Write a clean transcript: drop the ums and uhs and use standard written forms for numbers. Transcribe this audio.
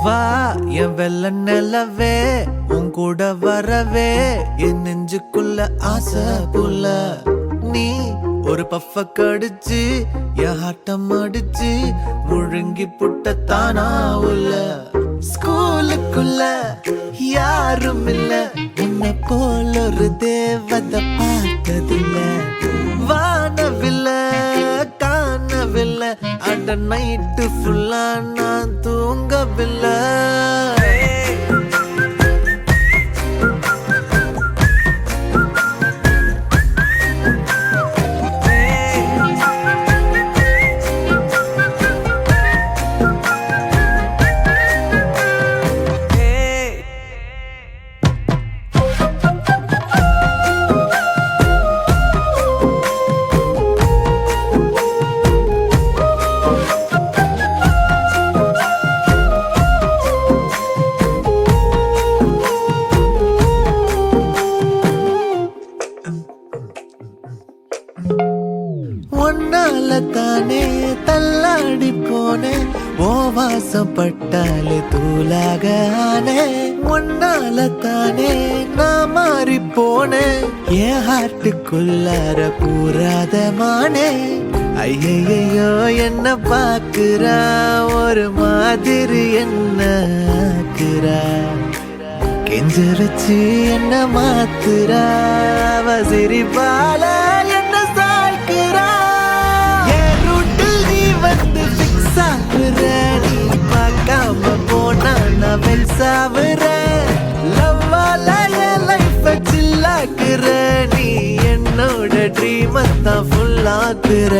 வா என் வெள்ள நிலவே உன் கூட வரவே என் நெஞ்சுக்குள்ள ஆசை புல்ல நீ ஒரு பஃப கடிச்சு என் ஆட்டம் அடிச்சு முழுங்கி புட்ட தானா உள்ள ஸ்கூலுக்குள்ள யாரும் இல்ல உன்னை போல ஒரு தேவதை பார்த்ததில்ல வானவில்ல காணவில்லை அட நைட்டு ஃபுல்லா நான் தூங்கவில்லை ஒன்னால தானே தள்ளாடி போனேன் ஓ வாசம் பட்டாலே தூளாக ஆனே ஒன்னால தானே நான் மாறி போனேன் என் ஹார்ட்டுக்குள்ளார பூராதமானே ஐயையோ என்ன பாக்குறா ஒரு மாதிரி என்ன ஆக்குறா கெஞ்ச வச்சு என்ன மாத்துறா அவ சிரிப்பால என்ன சாய்க்கிறா என் ரூட்டில் நீ வந்து பிக்ஸ் ஆகுற நீ பார்க்காம போனா நான் வெல் சாவுற லவ்வால என் லைஃப சில்லாக்குற நீ என்னோட ட்ரீமை தான் ஃபுல்லாக்குற